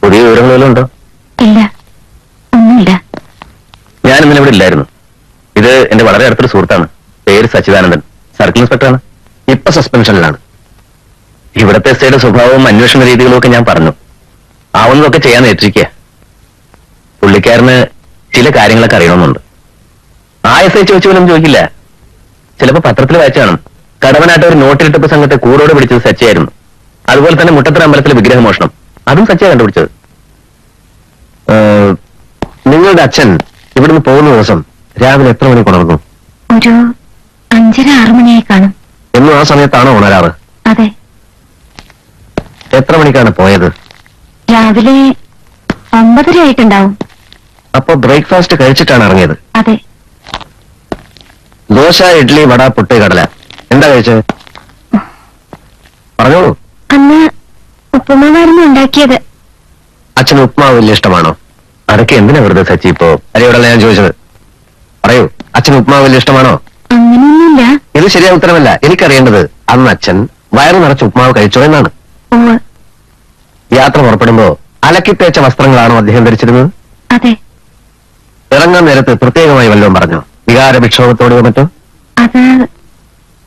പുതിയ വിവരങ്ങളും ഉണ്ടോ? ഇല്ല, ഒന്നുമില്ല. ഞാൻ ഇന്നലെ ഇവിടെ ഇല്ലായിരുന്നു. ഇത് എന്റെ വളരെ അടുത്തൊരു സുഹൃത്താണ്. പേര് സച്ചിദാനന്ദൻ, സർക്കിൾ ഇൻസ്പെക്ടറാണ്. ഇപ്പൊ സസ്പെൻഷനിലാണ്. ഇവിടത്തെ എസ്ഐയുടെ സ്വഭാവവും അന്വേഷണ രീതികളും ഒക്കെ ഞാൻ പറഞ്ഞു. ആവുന്നതൊക്കെ ചെയ്യാൻ ഏറ്റിരിക്കുക. പുള്ളിക്കാരന് ചില കാര്യങ്ങളൊക്കെ അറിയണമെന്നുണ്ട്. ആ എസ്ഐ ചോദിച്ചവരും ചോദിക്കില്ല. ചിലപ്പോ പത്രത്തിൽ വായിച്ചു കാണും. കടവനായിട്ട് ഒരു നോട്ടിലിട്ടപ്പ് സംഘത്തെ കൂടോടെ പിടിച്ചത് സച്ചിയായിരുന്നു. അതുപോലെ തന്നെ മുട്ടത്തറ അമ്പലത്തിലെ വിഗ്രഹമോഷണം, അതും സച്ചിയ കണ്ടുപിടിച്ചത്. നിങ്ങളുടെ അച്ഛൻ ഇവിടുന്ന് പോകുന്ന ദിവസം രാവിലെ എത്ര മണിക്ക് ഉണർന്നു? ഒരു 5:30-6 മണിയായി കാണും. എന്നും ആ സമയത്താണോ ഉണരാറ്? അതെ. എത്ര മണിക്കാണ് പോയത്? രാവിലെ 9:30 ആയിട്ടുണ്ടാവും. അപ്പൊ ബ്രേക്ക്ഫാസ്റ്റ് കഴിച്ചിട്ടാണ് ഇറങ്ങിയത്? അതെ. ദോശ, ഇഡ്ഡലി, വട, പുട്ട്, കടല. എന്താ കഴിച്ചത്? പറഞ്ഞോളൂ. അന്ന് ഉപ്പുമാവായിരുന്നു ഉണ്ടാക്കിയത്. അച്ഛന് ഉപ്മാവ് വലിയ ഇഷ്ടമാണോ? അതൊക്കെ എന്തിനാ വെറുതെ സച്ചി ഇപ്പോ? അരിയോടല്ല ഞാൻ ചോദിച്ചത്. പറയൂ, അച്ഛന് ഉപ്മാവ് വലിയ ഇഷ്ടമാണോ? അങ്ങനെയൊന്നുമില്ല. ഇത് ശരിയായ ഉത്തരമല്ല. എനിക്കറിയേണ്ടത് അന്ന് അച്ഛൻ വയറു നിറച്ച് ഉപ്മാവ് കഴിച്ചോ എന്നാണ്. യാത്ര പുറപ്പെടുമ്പോ അലക്കിത്തേച്ച വസ്ത്രങ്ങളാണോ അദ്ദേഹം ധരിച്ചിരുന്നത്? അതെ. ഇറങ്ങാൻ നേരത്ത് പ്രത്യേകമായി വല്ലതും പറഞ്ഞോ? വികാര വിക്ഷോഭത്തോടെയോ മറ്റോ? അത്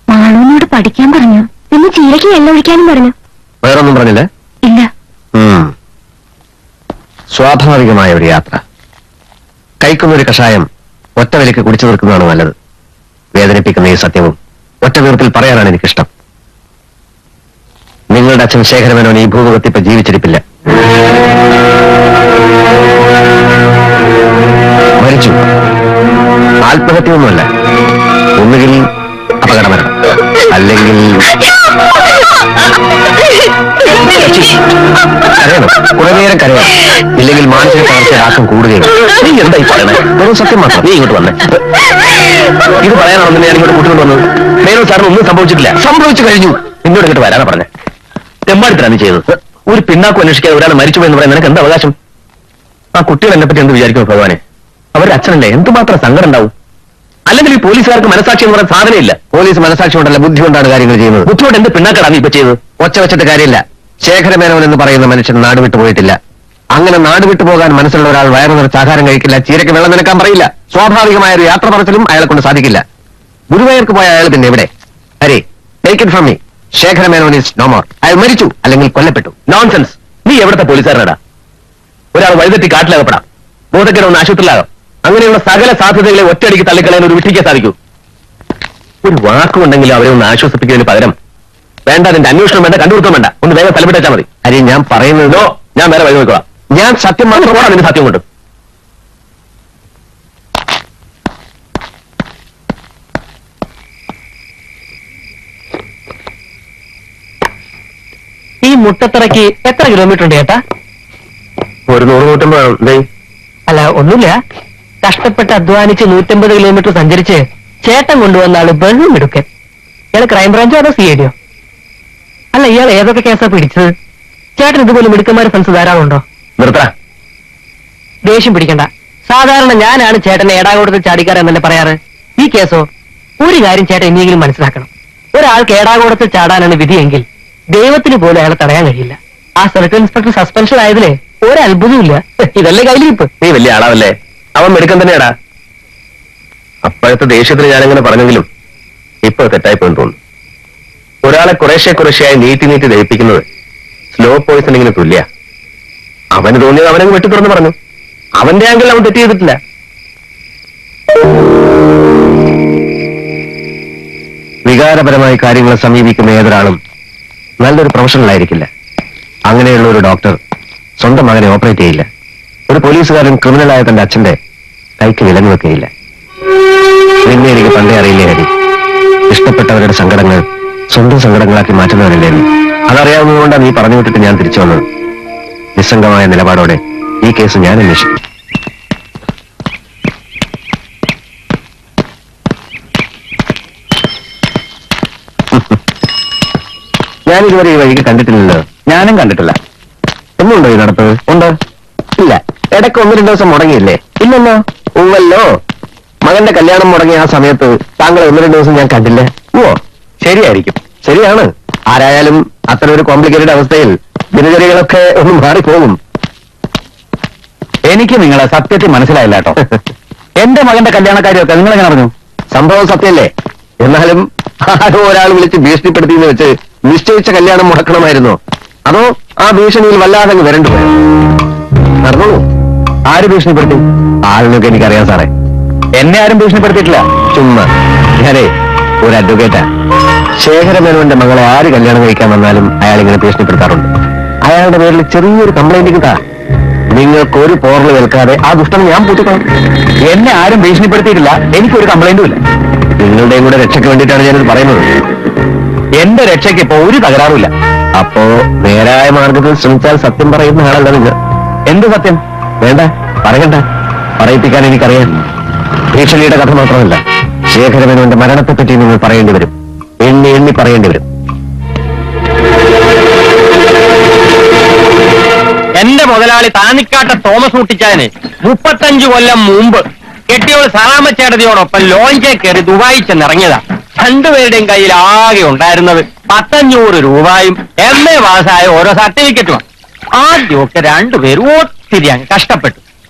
മാളൂനോട് പഠിക്കാൻ പറഞ്ഞു. പിന്നെ ചീരയ്ക്ക് വെള്ളം ഒഴിക്കാനും പറഞ്ഞു. വേറൊന്നും പറഞ്ഞില്ല? ഇല്ല. സ്വാഭാവികമായ ഒരു യാത്ര. കഴിക്കുന്നൊരു കഷായം ഒറ്റ വിലക്ക് കുടിച്ചു തീർക്കുന്നതാണ് നല്ലത്. വേദനിപ്പിക്കുന്ന ഈ സത്യവും ഒറ്റ വീർപ്പിൽ പറയാനാണ് എനിക്കിഷ്ടം. നിങ്ങളുടെ അച്ഛൻ ശേഖരമേനോൻ ഈ ഭൂമുഖത്ത് ഇപ്പൊ ജീവിച്ചിരിപ്പില്ല. മരിച്ചു. ആത്മഹത്യയൊന്നുമല്ല. ഒന്നുകിൽ അപകടമരണം, അല്ലെങ്കിൽ കരയണം. കുറെ നേരം കരയണം. ഇല്ലെങ്കിൽ മാനസിക തളർച്ച ആക്കം കൂടുകയും. നീ എന്തായി പറയണേ? വെറും സത്യം മാത്രം. നീ ഇങ്ങോട്ട് വന്നേ. ഇത് പറയാനാണെന്ന് ഞാൻ ഇങ്ങോട്ട് കൂട്ടിക്കൊണ്ട് വന്നത്. മേനോൻ സാറിന് ഒന്നും സംഭവിച്ചിട്ടില്ല. സംഭവിച്ചു കഴിഞ്ഞു. നിന്നോട് ഇങ്ങോട്ട് വരാനാ പറഞ്ഞേ. തെമ്മാടിത്തരാണ് നീ ചെയ്തത്. ഒരു പിന്നാക്കും അന്വേഷിക്കാതെ ഒരാൾ മരിച്ചു എന്ന് പറയാൻ നിനക്ക് എന്താ അവകാശം? ആ കുട്ടികൾ എന്നെ പറ്റി എന്ത് വിചാരിക്കും ഭഗവാനെ? അവരുടെ അച്ഛനല്ലേ, എന്തുമാത്രം സങ്കടം ഉണ്ടാവും. അല്ലെങ്കിൽ ഈ പോലീസുകാർക്ക് മനസാക്ഷി എന്ന് പറയാൻ സാധനമില്ല. പോലീസ് മനസാക്ഷി കൊണ്ടല്ല, ബുദ്ധി കൊണ്ടാണ് കാര്യങ്ങൾ ചെയ്യുന്നത്. ബുദ്ധിയോട് എന്ത് പിന്നാക്കടാണ് ഇപ്പൊ ചെയ്തത്? ഒച്ച വെച്ചിട്ട് കാര്യമില്ല. ശേഖരമേനോൻ എന്ന് പറയുന്ന മനുഷ്യൻ നാട് വിട്ടു പോയിട്ടില്ല. അങ്ങനെ നാട് വിട്ടു പോകാൻ മനസ്സുള്ള ഒരാൾ വയറു നിറച്ച് ആഹാരം കഴിക്കില്ല, ചീരയ്ക്ക് വെള്ളം നനക്കാൻ പറയില്ല. സ്വാഭാവികമായ ഒരു യാത്ര പറച്ചിലും അയാളെ കൊണ്ട് സാധിക്കില്ല. ഗുരുവായൂർക്ക് പോയ അയാൾ പിന്നെ എവിടെ? Hari, take it from me. Sekhara Menon is no more. അയാൾ മരിച്ചു, അല്ലെങ്കിൽ കൊല്ലപ്പെട്ടു. നോൺസെൻസ്. നീ എവിടത്തെ പോലീസുകാരനടാ? ഒരാൾ വഴിതെറ്റി കാട്ടിലകപ്പെടാം, ബോധക്കേട് ഒന്ന് ആശുപത്രിയിലാകാം. അങ്ങനെയുള്ള സകല സാധ്യതകളെ ഒറ്റയടിക്ക് തള്ളിക്കളയാൻ ഒരു വിട്ടിക്കേ സാധിക്കൂ. ഒരു വാക്കുണ്ടെങ്കിലും അവരെ ഒന്ന് ആശ്വസിപ്പിക്കുന്നതിന് പകരം വേണ്ട, അതിന്റെ അന്വേഷണം വേണ്ട, കണ്ടുപിടുത്തം വേണ്ട, ഒന്ന് വേഗം തലപ്പെട്ടേച്ചാൽ മതി. അരി, ഞാൻ പറയുന്നതോ ഞാൻ വേറെ വഴി നോക്കുക. ഞാൻ സത്യം മാത്രം പോകാൻ അതിന് സത്യം കൊണ്ട്. ഈ മുട്ടത്തറയ്ക്ക് എത്ര കിലോമീറ്റർ ഉണ്ട് ചേട്ടാ? ഒരു 100-150. അല്ല, ഒന്നുമില്ല. കഷ്ടപ്പെട്ട് അധ്വാനിച്ച് 150 കിലോമീറ്റർ സഞ്ചരിച്ച് ചേട്ടൻ കൊണ്ടുവന്ന ആള് ബഹും എടുക്കൻ. ഇയാൾ ക്രൈംബ്രാഞ്ചോ അതോ CID? അല്ല, ഇയാൾ ഏതൊക്കെ കേസാ പിടിച്ചത്? ചേട്ടൻ ഇതുപോലെ മിടുക്കന്മാരെ ഫ്രണ്ട്സ് ധാരാളം ഉണ്ടോ? നിർത്താ. ദേഷ്യം പിടിക്കണ്ട. സാധാരണ ഞാനാണ് ചേട്ടനെ ഏടാകൂടത്തിൽ ചാടിക്കാരെന്നല്ലേ പറയാറ്. ഈ കേസോ? ഒരു കാര്യം ചേട്ടൻ ഇനിയെങ്കിലും മനസ്സിലാക്കണം. ഒരാൾക്ക് ഏടാകൂടത്തിൽ ചാടാനാണ് വിധിയെങ്കിൽ ദൈവത്തിന് പോലും അയാളെ തടയാൻ കഴിയില്ല. ആ സർക്കിൾ ഇൻസ്പെക്ടർ സസ്പെൻഷൻ ആയതിലേ ഒരത്ഭുതമില്ല. ഇതല്ലേ കയ്യിലിരിപ്പ്. നീ വലിയ ആളാവല്ലേ? അവൻ മെടുക്കൻ തന്നെയാടാ. അപ്പോഴത്തെ ദേഷ്യത്തിന് ഞാനങ്ങനെ പറഞ്ഞെങ്കിലും ഇപ്പൊ തെറ്റായിപ്പോയെന്ന് തോന്നുന്നു. ഒരാളെ കുറേശ്ശെയായി നീട്ടി ദഹിപ്പിക്കുന്നത് സ്ലോ പോയിസണിങ്ങിന് തുല്യ. അവന് തോന്നിയത് അവനങ്ങ് വെട്ടി തുറന്ന് പറഞ്ഞു. അവന്റെ ആംഗിൾ അവൻ തെറ്റ് ചെയ്തിട്ടില്ല. വികാരപരമായി കാര്യങ്ങളെ സമീപിക്കുന്ന ഏതൊരാളും നല്ലൊരു പ്രൊഫഷണൽ ആയിരിക്കില്ല. അങ്ങനെയുള്ള ഒരു ഡോക്ടർ സ്വന്തം മകനെ ഓപ്പറേറ്റ് ചെയ്യില്ല. ഒരു പോലീസുകാരൻ ക്രിമിനലായ തന്റെ അച്ഛന്റെ കൈക്ക് വിലങ്ങ് വെക്കുകയില്ല. നിന്നെ എനിക്ക് പണ്ടേ അറിയില്ലേ ഹരി. ഇഷ്ടപ്പെട്ടവരുടെ സങ്കടങ്ങൾ സ്വന്തം സങ്കടങ്ങളാക്കി മാറ്റുന്നവനല്ലേ നീ. അതറിയാവുന്നതുകൊണ്ടാണ് നീ പറഞ്ഞു വിട്ടിട്ട് ഞാൻ തിരിച്ചു വന്നത്. നിസ്സംഗമായ നിലപാടോടെ ഈ കേസ് ഞാൻ അന്വേഷിക്കും. ഞാനിതുവരെ ഈ വഴിക്ക് കണ്ടിട്ടില്ലല്ലോ. ഞാനും കണ്ടിട്ടില്ല. ഒന്നുണ്ടോ ഈ നടപ്പ്? ഉണ്ട്. ഇല്ല. ഇടയ്ക്ക് 1-2 ദിവസം മുടങ്ങിയില്ലേ? ഇല്ലല്ലോ. ഉവല്ലോ. മകന്റെ കല്യാണം മുടങ്ങിയ ആ സമയത്ത് താങ്കളെ 1-2 ദിവസം ഞാൻ കണ്ടില്ല. ഓ, ശരിയായിരിക്കും. ശരിയാണ്. ആരായാലും അത്തരം ഒരു കോംപ്ലിക്കേറ്റഡ് അവസ്ഥയിൽ ദിനചര്യകളൊക്കെ ഒന്ന് മാറിപ്പോകും. എനിക്ക് നിങ്ങളെ സത്യത്തിൽ മനസ്സിലായില്ല കേട്ടോ. എന്റെ മകന്റെ കല്യാണക്കാരിയൊക്കെ നിങ്ങൾ എങ്ങനെ അറിഞ്ഞു? സംഭവം സത്യമല്ലേ? എന്നാലും ആരോ ഒരാൾ വിളിച്ച് ഭീഷണിപ്പെടുത്തിയെന്ന് വെച്ച് നിശ്ചയിച്ച കല്യാണം മുടക്കണമായിരുന്നോ? അതോ ആ ഭീഷണിയിൽ വല്ലാതെ അങ്ങ് വരണ്ടു പോയോ? നടന്നോളൂ. ആര് ഭീഷണിപ്പെടുത്തി? ആളിനൊക്കെ എനിക്കറിയാം സാറേ. എന്നെ ആരും ഭീഷണിപ്പെടുത്തിയിട്ടില്ല. ചുമ്മാ ഞാനേ ഒരു അഡ്വക്കേറ്റാ. ശേഖരമേനോന്റെ മകളെ ആര് കല്യാണം കഴിക്കാൻ വന്നാലും അയാൾ ഇങ്ങനെ ഭീഷണിപ്പെടുത്താറുണ്ട്. അയാളുടെ പേരിൽ ചെറിയൊരു കംപ്ലൈന്റ് കിട്ടാ. നിങ്ങൾക്ക് ഒരു പോറൽ കേൾക്കാതെ ആ ദുഷ്ടം ഞാൻ പൂട്ടിക്കണം. എന്നെ ആരും ഭീഷണിപ്പെടുത്തിയിട്ടില്ല. എനിക്കൊരു കംപ്ലൈന്റും ഇല്ല. നിങ്ങളുടെയും കൂടെ രക്ഷയ്ക്ക് വേണ്ടിയിട്ടാണ് ഞാനിത് പറയുന്നത്. എന്റെ രക്ഷയ്ക്ക് ഇപ്പോ ഒരു തകരാറുമില്ല. അപ്പോ നേരായ മാർഗത്തിൽ ശ്രമിച്ചാൽ സത്യം പറയുന്ന ആളല്ല നിങ്ങൾ. എന്ത് സത്യം? വേണ്ട, പറയണ്ട. പറയിപ്പിക്കാൻ എനിക്കറിയാം. ഭീഷണിയുടെ കഥ മാത്രമല്ല, ശേഖരമേനോന്റെ മരണത്തെപ്പറ്റി നിങ്ങൾ പറയേണ്ടി വരും. എണ്ണി എണ്ണി പറയേണ്ടി വരും. എന്റെ മുതലാളി താന്നിക്കാട്ട തോമസ് കുട്ടിച്ചാന് 35 കൊല്ലം മുമ്പ് കെട്ടിയോൾ സറാമച്ചേട്ടതിയോടൊപ്പം ലോഞ്ചേ കയറി ദുബായി ചെന്നിറങ്ങിയതാ. രണ്ടുപേരുടെയും കയ്യിൽ ആകെ ഉണ്ടായിരുന്നത് 500 രൂപയും MA പാസ്സായ ഓരോ സർട്ടിഫിക്കറ്റുമാണ്. ആദ്യമൊക്കെ രണ്ടുപേരും ഒത്തിരി അങ്ങ് കഷ്ടപ്പെട്ടു.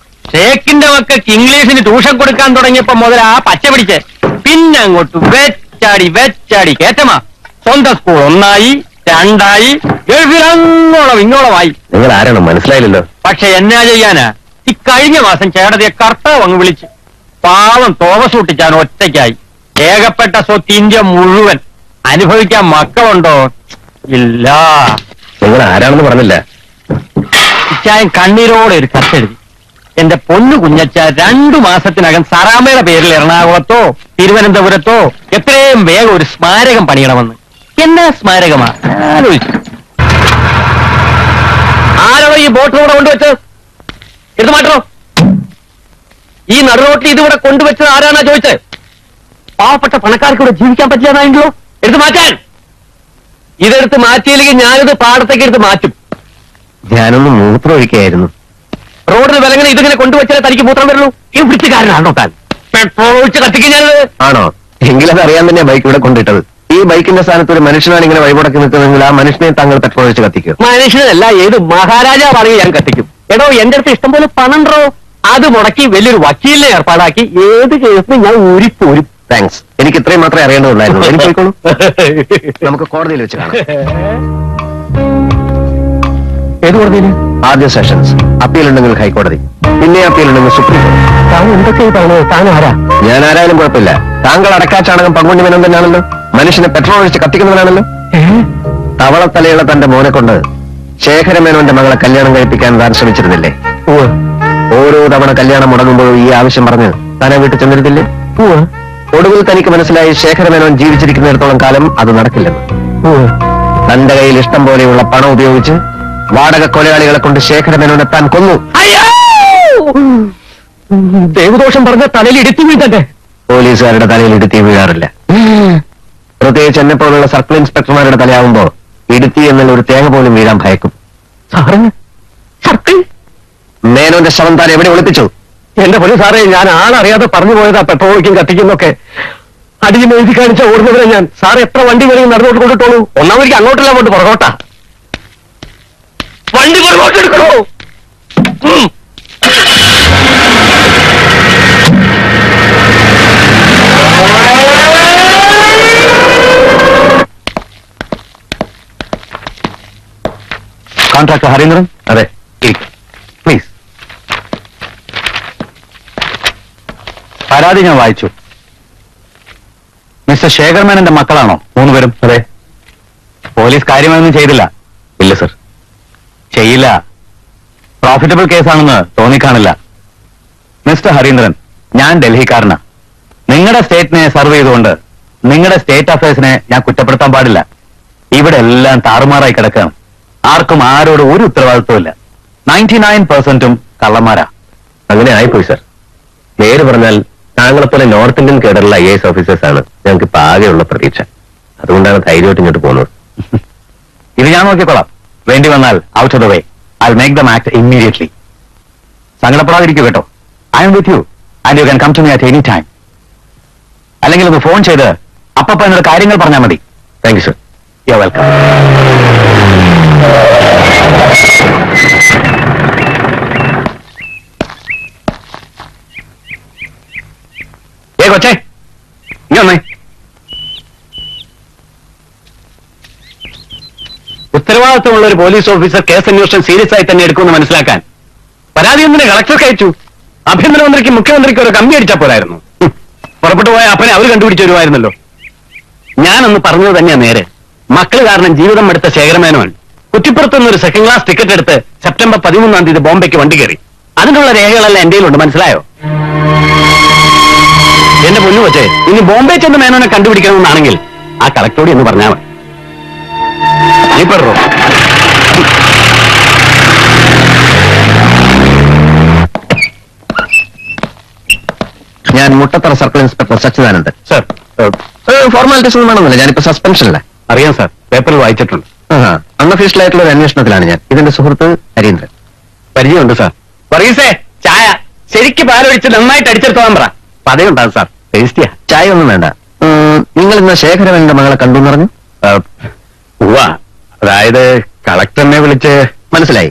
ഷേക്കിന്റെ മക്കൾക്ക് ഇംഗ്ലീഷിന് ട്യൂഷൻ കൊടുക്കാൻ തുടങ്ങിയപ്പോ മുതൽ ആ പച്ച പിടിച്ച് പിന്നെ അങ്ങോട്ട് വെച്ചാടി കേറ്റമാ. സ്വന്തം സ്കൂൾ 1ആയി 2ആയി, ഗൾഫിൽ അങ്ങോളം ഇങ്ങോളമായി. നിങ്ങൾ ആരാണ് മനസ്സിലായില്ലല്ലോ. പക്ഷെ എന്നാ ചെയ്യാനാ, ഈ കഴിഞ്ഞ മാസം ചേട്ടതിയെ കർത്താവ് അങ്ങ് വിളിച്ച്. പാവം തോമസ് കുട്ടിച്ചാൻ ഒറ്റയ്ക്കായി. ഏകപ്പെട്ട സ്വത്ത് ഇന്ത്യ മുഴുവൻ. അനുഭവിക്കാൻ മക്കളുണ്ടോ? ഇല്ല. നിങ്ങൾ ആരാണെന്ന് പറഞ്ഞില്ല. ഇച്ചായൻ കണ്ണീരോടെ ഒരു കത്തെഴുതി. എന്റെ പൊന്നു കുഞ്ഞച്ച 2 മാസത്തിനകം സറാമയുടെ പേരിൽ എറണാകുളത്തോ തിരുവനന്തപുരത്തോ എത്രയും വേഗം ഒരു സ്മാരകം പണിയണമെന്ന്. എന്നാ സ്മാരകമാ ആലോചിച്ചു. ആരോ ഈ ബോട്ട് കൂടെ കൊണ്ടുവച്ചത്? എടുത്തു മാറ്റോ. ഈ നടുറോട്ടിൽ ഇതിവിടെ കൊണ്ടുവച്ചത് ആരാന്നാ ചോദിച്ചത്? പാവപ്പെട്ട പണക്കാർക്ക് ഇവിടെ ജീവിക്കാൻ പറ്റില്ലെന്നായെങ്കിലോ? എടുത്തു മാറ്റാൻ. ഇതെടുത്ത് മാറ്റിയില്ലെങ്കിൽ ഞാനിത് പാടത്തേക്ക് എടുത്ത് മാറ്റും. ഞാനൊന്ന് മൂത്രം ഒഴിക്കുകയായിരുന്നു. റോഡിന് വിലങ്ങനെ ഇതിങ്ങനെ കൊണ്ടുവച്ചാലേ തനിക്ക് മൂത്രം വരുള്ളൂ. ഈ വൃത്തിക്കാരനാണോ താൻ? പെട്രോൾ ഒഴിച്ച് കത്തിക്കുന്നത് ആണോ? എങ്കിലത് അറിയാൻ തന്നെ ബൈക്ക് ഇവിടെ കൊണ്ടിട്ടത്. ഈ ബൈക്കിന്റെ സ്ഥാനത്ത് ഒരു മനുഷ്യനാണ് ഇങ്ങനെ വഴിമുടക്കി നിൽക്കുന്നതെങ്കിൽ ആ മനുഷ്യനെ താങ്കൾ പെട്രോൾ ഒഴിച്ച് കത്തിക്കും. മനുഷ്യനല്ല, ഏത് മഹാരാജാവാണെങ്കിൽ ഞാൻ കത്തിക്കും. എടോ, എന്റെ അടുത്ത് ഇഷ്ടംപോലെ പണുണ്ടോ? അത് മുടക്കി വലിയൊരു വക്കീലിനെ ഏർപ്പാടാക്കി ഏത് കേസിന് ഞാൻ ഊരിപ്പോരും. താങ്ക്സ്. എനിക്ക് ഇത്രയും മാത്രമേ അറിയേണ്ടതുണ്ടായിരുന്നു. എനിക്ക് പോയിക്കോളൂ. നമുക്ക് കോടതിയിൽ വെച്ച് കാണാം. ഏത് കോടതിയിൽ? ആദ്യ സെഷൻസ്. അപ്പീൽ ഉണ്ടെങ്കിൽ ഹൈക്കോടതി, പിന്നെ അപ്പീൽ ഉണ്ടെങ്കിൽ സുപ്രീം കോടതി. താൻ എന്തൊക്കെ പറഞ്ഞത്? താൻ ആരാ? ഞാൻ ആരായാലും കുഴപ്പമില്ല. താങ്കൾ അടക്കാച്ചാണകം പങ്കുണ്ടി മേനോൻ തന്നെയാണല്ലോ. മനുഷ്യനെ പെട്രോൾ ഒഴിച്ച് കത്തിക്കുന്നവനാണല്ലോ. തവളത്തലയുള്ള തന്റെ മോനെ കൊണ്ട് ശേഖരമേനോന്റെ മകളെ കല്യാണം കഴിപ്പിക്കാൻ താൻ ശ്രമിച്ചിരുന്നില്ലേ? ഓരോ തവണ കല്യാണം മുടങ്ങുമ്പോഴും ഈ ആവശ്യം പറഞ്ഞ് താനെ വീട്ടിൽ ചെന്നിരുന്നില്ലേ? ഒടുവിൽ തനിക്ക് മനസ്സിലായി ശേഖരമേനോൻ ജീവിച്ചിരിക്കുന്നിടത്തോളം കാലം അത് നടക്കില്ലെന്ന്. തന്റെ കയ്യിൽ ഇഷ്ടം പോലെയുള്ള പണം ഉപയോഗിച്ച് വാടക കൊലയാളികളെ കൊണ്ട് ശേഖരമേനോനെ താൻ കൊന്നു. ദേവദോഷം പറഞ്ഞ തലയിൽ ഇടുത്തി വീഴ്ത്തണ്ടേ? പോലീസുകാരുടെ തലയിൽ ഇടുത്തി വീഴാറില്ല. പ്രത്യേകിച്ച് എന്നെ പോലുള്ള സർക്കിൾ ഇൻസ്പെക്ടർമാരുടെ തലയാവുമ്പോ ഇടുത്തി എന്നുള്ള ഒരു തേങ്ങ പോലും വീഴാൻ ഭയക്കും. സർക്കിൾ മേനോന്റെ ശവം താൻ എവിടെ ഒളിപ്പിച്ചു? എന്റെ പൊന്നു സാറേ, ഞാൻ ആളറിയാതെ പറഞ്ഞു പോയതാ പെട്രോൾ ഒഴിക്കും കത്തിക്കുന്നൊക്കെ. അടിയിൽ എഴുതി കാണിച്ച ഓടുന്നവരെ ഞാൻ. സാർ എത്ര വണ്ടി വരെയും നടന്നോട്ട് കൊണ്ടിട്ടോളൂ. ഒന്നാമതിക്ക് അങ്ങോട്ടല്ല അങ്ങോട്ട് പുറകോട്ടാ. വണ്ടി പുറകോട്ട് എടുക്കണോ? കോൺട്രാക്ടർ ഹരീന്ദ്രൻ? അതെ, പ്ലീസ്. പരാതി ഞാൻ വായിച്ചു. മിസ്റ്റർ ശേഖർമേനന്റെ മക്കളാണോ 3 പേരും? അതെ. പോലീസ് കാര്യമൊന്നും ചെയ്തില്ല? ഇല്ല സർ. ചെയ്യില്ല. പ്രോഫിറ്റബിൾ കേസാണെന്ന് തോന്നിക്കാണില്ല. മിസ്റ്റർ ഹരീന്ദ്രൻ, ഞാൻ ഡൽഹിക്കാരനാ. നിങ്ങളുടെ സ്റ്റേറ്റിനെ സർവ് ചെയ്തുകൊണ്ട് നിങ്ങളുടെ സ്റ്റേറ്റ് അഫയേഴ്സിനെ ഞാൻ കുറ്റപ്പെടുത്താൻ പാടില്ല. ഇവിടെ എല്ലാം താറുമാറായി കിടക്കുകയാണ്. ആർക്കും ആരോട് ഒരു ഉത്തരവാദിത്വമില്ല. 99%ഉം കള്ളന്മാരാ. അങ്ങനെ ആയിപ്പോയി സർ. നേര് പറഞ്ഞാൽ താങ്കളെപ്പോലെ നോർത്ത് ഇന്ത്യൻ കേഡറുള്ള IAS ഓഫീസേഴ്സ് ആണ് ഞങ്ങൾക്ക് ഇപ്പൊ ആകെയുള്ള പ്രതീക്ഷ. അതുകൊണ്ടാണ് ധൈര്യമായിട്ട് ഇങ്ങോട്ട് പോകുന്നത്. ഇത് ഞാൻ നോക്കിക്കോളാം. വേണ്ടി വന്നാൽ out of the way I will make them act immediately. സങ്കടപ്പെടാതിരിക്കൂ കേട്ടോ. I am with you and you can come to me at any time. അല്ലെങ്കിൽ ഒന്ന് ഫോൺ ചെയ്ത് അപ്പപ്പോ എന്നോട് കാര്യങ്ങൾ പറഞ്ഞാൽ മതി. Thank you sir. You are welcome. ഉത്തരവാദിത്തമുള്ള ഒരു പോലീസ് ഓഫീസർ കേസ് അന്വേഷണം സീരിയസ് ആയി തന്നെ എടുക്കുമെന്ന് മനസ്സിലാക്കാൻ പരാതി ഒന്നിനെ കളക്ടർക്ക് അയച്ചു. ആഭ്യന്തരമന്ത്രിക്ക് മുഖ്യമന്ത്രിക്ക് ഒരു കമ്പി അടിച്ചാൽ പോരായിരുന്നു. പുറപ്പെട്ടു പോയ അപ്പനെ അവർ കണ്ടുപിടിച്ചു വരുമായിരുന്നല്ലോ. ഞാനൊന്ന് പറഞ്ഞത് തന്നെയാ നേരെ. മക്കൾ കാരണം ജീവിതം എടുത്ത ശേഖരമേനോൻ കുറ്റിപ്പുറത്തുനിന്ന് ഒരു സെക്കൻഡ് ക്ലാസ് ടിക്കറ്റ് എടുത്ത് സെപ്റ്റംബർ 13-ാം തീയതി ബോംബെക്ക് വണ്ടി കയറി. അതിനുള്ള രേഖകളെല്ലാം എന്റെ കയ്യിലുണ്ട്, മനസ്സിലായോ? എന്റെ പൊന്നു വച്ചേ, ഇനി ബോംബെ ചെന്ന് മേനോനെ കണ്ടുപിടിക്കണമെന്നാണെങ്കിൽ ആ കളക്ടറോട് എന്ന് പറഞ്ഞാൽ മതി. നീ പെടറോ? ഞാൻ Muttathara circle inspector Sachidanand. Sir, formalities ഒന്നും വേണമെന്നില്ല, ഞാനിപ്പോ സസ്പെൻഷനല്ല. അറിയാം സാർ, പേപ്പറിൽ വായിച്ചിട്ടുണ്ട്. അൺഒഫീഷ്യലായിട്ടുള്ള ഒരു അന്വേഷണത്തിലാണ് ഞാൻ. ഇതിന്റെ സുഹൃത്ത് ഹരീന്ദ്രൻ. പരിചയമുണ്ട് സാർ. പറയൂസേ, ചായ ശരിക്ക് പാലൊഴിച്ച് നന്നായിട്ട് അടിച്ചെടുത്തോളാൻ പറ. പതയുണ്ടാകും സാർ, ടേസ്റ്റിയാ. ചായ ഒന്നും വേണ്ട. നിങ്ങൾ ഇന്ന് ശേഖരവന്റെ മകളെ കണ്ടു എന്ന് പറഞ്ഞു. അതായത് കളക്ടറിനെ വിളിച്ച് മനസ്സിലായി.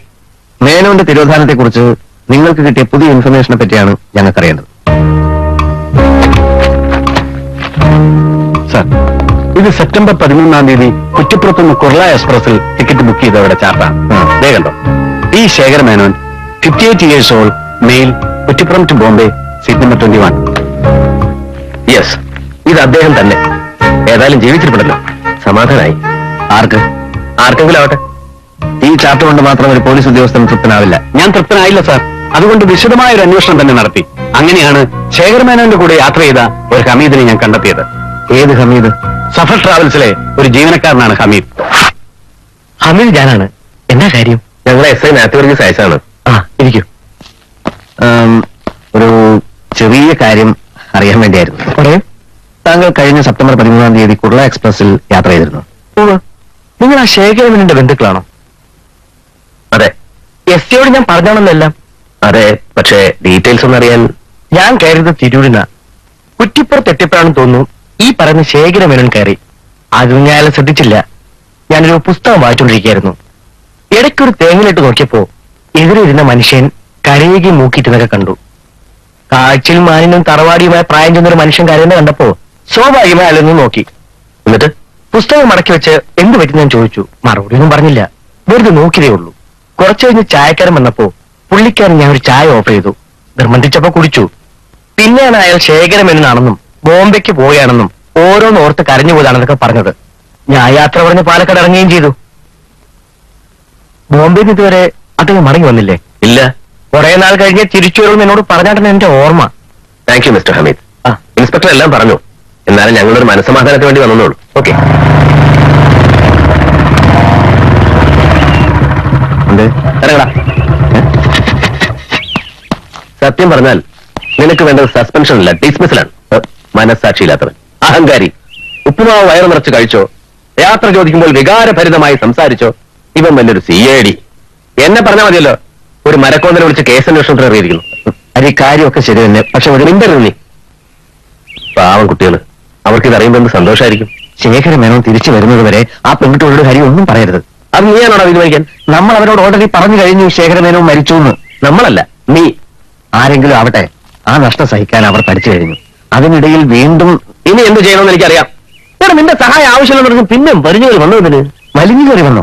മേനോന്റെ തിരോധാനത്തെ കുറിച്ച് നിങ്ങൾക്ക് കിട്ടിയ പുതിയ ഇൻഫർമേഷനെ പറ്റിയാണ് ഞങ്ങൾക്കറിയേണ്ടത്. സാർ, ഇത് സെപ്റ്റംബർ 13-ാം തീയതി കുറ്റിപ്പുറത്തുനിന്ന് കുർള എക്സ്പ്രസിൽ ടിക്കറ്റ് ബുക്ക് ചെയ്തവരുടെ ചാർട്ടാണ്. ദേ കണ്ടോ, ഈ Shekhar Menon 58 years old, male, Kuttippuram to Bombay, seat number 21. Yes, ഇത് അദ്ദേഹം തന്നെ. ഏതായാലും ജീവിച്ചിരിപ്പുണ്ടല്ലോ, സമാധാനായി. ആർക്കെങ്കിലും ആവട്ടെ. ഈ ചാർട്ട് കൊണ്ട് മാത്രം ഒരു പോലീസ് ഉദ്യോഗസ്ഥൻ തൃപ്തനാവില്ല. ഞാൻ തൃപ്തനായില്ല സാർ. അതുകൊണ്ട് വിശദമായ ഒരു അന്വേഷണം തന്നെ നടത്തി. അങ്ങനെയാണ് ശേഖർ മേനോന്റെ കൂടെ യാത്ര ചെയ്ത ഒരു ഹമീദിനെ ഞാൻ കണ്ടെത്തിയത്. ഏത് ഹമീദ്? സഫർ ട്രാവൽസിലെ ഒരു ജീവനക്കാരനാണ് ഹമീദ്. ഹമീദ് ഞാനാണ്. എന്നാ കാര്യം? ഞങ്ങളെ എസ് ഐ മാത്യു വർഗീസ് അയച്ചാണ്. ഇരിക്കും. ഒരു ചെറിയ കാര്യം അറിയാൻ വേണ്ടിയായിരുന്നു. താങ്കൾ കഴിഞ്ഞ സെപ്റ്റംബർ 13-ാം തീയതി കുർള എക്സ്പ്രസിൽ യാത്ര ചെയ്തിരുന്നു. നിങ്ങൾ ആ ശേഖരമേനോന്റെ ബന്ധുക്കളാണോ? അതെ. എസ് സിയോട് ഞാൻ പറഞ്ഞാണെന്നെല്ലാം. അതെ, പക്ഷേ ഡീറ്റെയിൽസ് ഒന്നും അറിയാൻ. ഞാൻ കയറിയത് തിരൂരിന. കുറ്റിപ്പുറത്ത് എത്തിയപ്പോഴാണെന്ന് തോന്നുന്നു ഈ പറയുന്ന ശേഖരമേനോൻ കയറി. അതും ഞാൻ ശ്രദ്ധിച്ചില്ല. ഞാനൊരു പുസ്തകം വായിച്ചുകൊണ്ടിരിക്കുകയായിരുന്നു. ഇടയ്ക്കൊരു തേങ്ങലിട്ട് നോക്കിയപ്പോ എതിരിരുന്ന മനുഷ്യൻ കരയുകി മൂക്കിയിട്ടെന്നൊക്കെ കണ്ടു. കാഴ്ചയിൽ മാനിനും തറവാടിയുമായ പ്രായം ചെന്നൊരു മനുഷ്യൻ കരയുന്ന കണ്ടപ്പോ സ്വാഭാവികമായി അല്ലെന്ന് നോക്കി. എന്നിട്ട് പുസ്തകം മടക്കി വെച്ച് എന്ത് പറ്റി ഞാൻ ചോദിച്ചു. മറുപടി ഒന്നും പറഞ്ഞില്ല, വെറുതെ നോക്കിയതേ ഉള്ളൂ. കുറച്ചു കഴിഞ്ഞ് ചായക്കാരൻ വന്നപ്പോ പുള്ളിക്കാരൻ ഞാൻ ഒരു ചായ ഓഫർ ചെയ്തു. നിർബന്ധിച്ചപ്പോ കുടിച്ചു. പിന്നെയാണ് അയാൾ ശേഖരമേനോനാണെന്നും ബോംബെക്ക് പോവുകയാണെന്നും ഓരോന്നോർത്ത് കരഞ്ഞുപോയതാണെന്നൊക്കെ പറഞ്ഞത്. ഞാൻ യാത്ര പറഞ്ഞ് പാലക്കാട് ഇറങ്ങുകയും ചെയ്തു. ബോംബെയിൽ നിന്ന് ഇതുവരെ അദ്ദേഹം മടങ്ങി വന്നില്ലേ? ഇല്ല. കുറെ നാൾ കഴിഞ്ഞ് തിരിച്ചു വരുമെന്ന് എന്നോട് പറഞ്ഞാട്ടാണ് എന്റെ ഓർമ്മ. Thank you mister Hameed. Inspector എല്ലാം പറഞ്ഞു. എന്നാലും ഞങ്ങളൊരു മനസ്സമാധാനത്തിന് വേണ്ടി വന്നോളൂ. ഓക്കെ. സത്യം പറഞ്ഞാൽ നിനക്ക് വേണ്ടത് സസ്പെൻഷൻ അല്ല, ഡിസ്മിസലാണ്. മനസ്സാക്ഷിയില്ലാത്തവൻ, അഹങ്കാരി. ഉപ്പുമാവ് വയറു നിറച്ച് കഴിച്ചോ, യാത്ര ചോദിക്കുമ്പോൾ വികാരഭരിതമായി സംസാരിച്ചോ, ഇവൻ വലിയൊരു CID. എന്നെ പറഞ്ഞാൽ മതിയല്ലോ. ഒരു മരക്കോന്തനെ വിളിച്ച് കേസ് അന്വേഷണത്തിൽ അറിയിരിക്കുന്നു. അത് ഈ കാര്യമൊക്കെ ശരി തന്നെ, പക്ഷെ ഒരു മിണ്ടരുത് നീ. പാവം കുട്ടികൾ, അവർക്കിത് അറിയുമ്പോൾ എന്ത് സന്തോഷമായിരിക്കും. ശേഖരമേനോൻ തിരിച്ചു വരുന്നത് വരെ ആ പെൺകുട്ടികളോട് കാര്യം ഒന്നും പറയരുത്. അത് നീയാണോടാ തീരുമാനിക്കാൻ? നമ്മൾ അവരോട് ഓൾറെഡി പറഞ്ഞു കഴിഞ്ഞു ശേഖരമേനോൻ മരിച്ചു എന്ന്. നമ്മളല്ല, നീ. ആരെങ്കിലും ആവട്ടെ, ആ നഷ്ടം സഹിക്കാൻ അവർ പഠിച്ചു കഴിഞ്ഞു. അതിനിടയിൽ വീണ്ടും ഇനി എന്ത് ചെയ്യണമെന്ന് എനിക്കറിയാം. ഇവിടെ നിന്റെ സഹായം ആവശ്യമെന്ന് പറഞ്ഞു പിന്നെ വലിഞ്ഞുകറി വന്നതിന് വലിഞ്ഞുകറി വന്നു.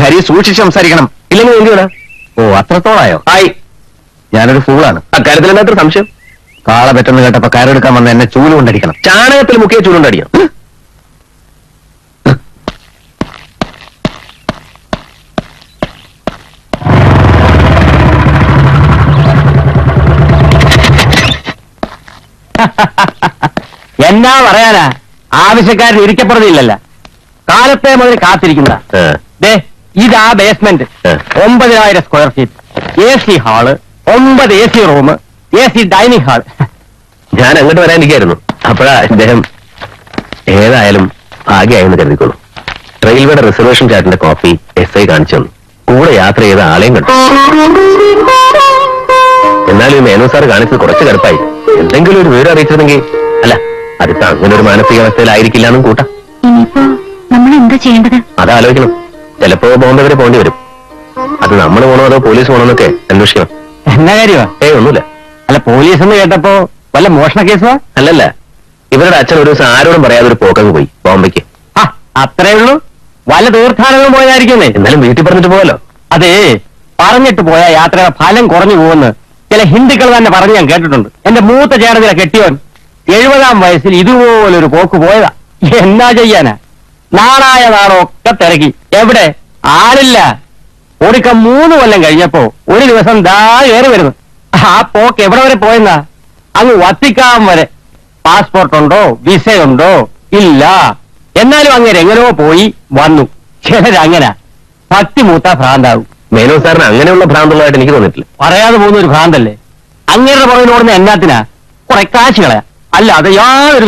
ഹരി, സൂക്ഷിച്ച് സംസാരിക്കണം, ഇല്ലെങ്കിൽ എന്തിനാ? ഓ, അത്രത്തോളായോ? ആയി. ഞാനൊരു ഫൂളാണ്. അക്കാര്യത്തിൽ എന്താ സംശയം? കാള പറ്റെന്ന് കേട്ടപ്പോ കയറെടുക്കാൻ വന്ന എന്നെ ചൂലുകൊണ്ടടിക്കണം. ചാണകത്തിൽ മുക്കിയ ചൂലുകൊണ്ടടിക്കണം. എന്നാ പറയാനാ, ആവശ്യക്കാരൻ ഇരിക്കപ്പെടുന്നില്ലല്ല. കാലത്തെ മുതൽ കാത്തിരിക്കുന്ന ഇതാ basement. 9000 square feet, AC hall, 9 AC room, AC dining hall. ഞാൻ അങ്ങോട്ട് വരാനിരിക്കായിരുന്നു. അപ്പോഴാ ഇദ്ദേഹം. ഏതായാലും ഭാഗ്യമായെന്ന് കരുതിക്കോളൂ. റെയിൽവേയുടെ റിസർവേഷൻ ചാർട്ടിന്റെ കോപ്പി SI കാണിച്ചു തന്നു. കൂടെ യാത്ര ചെയ്ത ആളെയും കണ്ടു. എന്നാലും ഈ മേനോ സാർ കാണിച്ചത് കുറച്ച് കടുപ്പായി. എന്തെങ്കിലും ഒരു വിവരം അറിയിച്ചിരുന്നെങ്കിൽ. അല്ല, അതിപ്പോ അങ്ങനെ ഒരു മാനസികാവസ്ഥയിലായിരിക്കില്ല എന്നും കൂട്ടാം. ഇനിയിപ്പോ നമ്മൾ എന്താ ചെയ്യേണ്ടത്? അതാലോചിക്കണം. ചിലപ്പോ ബോംബെ വരെ പോകേണ്ടി വരും. അത് നമ്മൾ പോകണോ അതോ പോലീസ് പോകണമെന്നൊക്കെ അന്വേഷിക്കണം. എന്നാ കാര്യമാ? ഒന്നുമില്ല. അല്ല, പോലീസ് എന്ന് കേട്ടപ്പോ വല്ല മോഷണ കേസോ? അല്ലല്ല, ഇവരുടെ അച്ഛൻ ഒരു ദിവസം ആരോടും പറയാതെ ഒരു പോക്കങ്ങ് പോയി ബോംബെക്ക്. അത്രേ ഉള്ളൂ. വല്ല തീർത്ഥാടനം പോയതായിരിക്കുന്നേ. എന്നാലും വീട്ടിൽ പറഞ്ഞിട്ട് പോകല്ലോ. അതേ, പറഞ്ഞിട്ട് പോയ യാത്രയുടെ ഫലം കുറഞ്ഞു പോകുമെന്ന് ചില ഹിന്ദുക്കൾ തന്നെ പറഞ്ഞ് ഞാൻ കേട്ടിട്ടുണ്ട്. എന്റെ മൂത്ത ചേട്ടത്തിലെ കെട്ടിയോൻ 70-ാം വയസ്സിൽ ഇതുപോലൊരു പോക്ക് പോയതാ. എന്നാ ചെയ്യാനാ? നാടായ നാടൊക്കെ തിരക്കി, എവിടെ ആളില്ല. ഒടുക്കം 3 കൊല്ലം കഴിഞ്ഞപ്പോ ഒരു ദിവസം ദാ കയറി വരുന്നു. ആ പോക്ക് എവിടെ വരെ പോയെന്നാ? അങ്ങ് വത്തിക്കാൻ വരെ. പാസ്പോർട്ട് ഉണ്ടോ, വിസയുണ്ടോ? ഇല്ല. എന്നാലും അങ്ങനെ എങ്ങനെയോ പോയി വന്നു. ചിലരങ്ങനെ ഭക്തി മൂത്ത ഭ്രാന്താവും. മേനോ സാറിന് അങ്ങനെയുള്ള ഭ്രാന്തുള്ളതായിട്ട് എനിക്ക് തോന്നിയിട്ടില്ല. പറയാതെ പോകുന്ന ഒരു ഭ്രാന്തല്ലേ. അങ്ങേരുടെ പുറകിൽ ഓടുന്ന എന്നാത്തിനാ? കുറെ കാശ് കളയാ, അല്ലാതെ യാതൊരു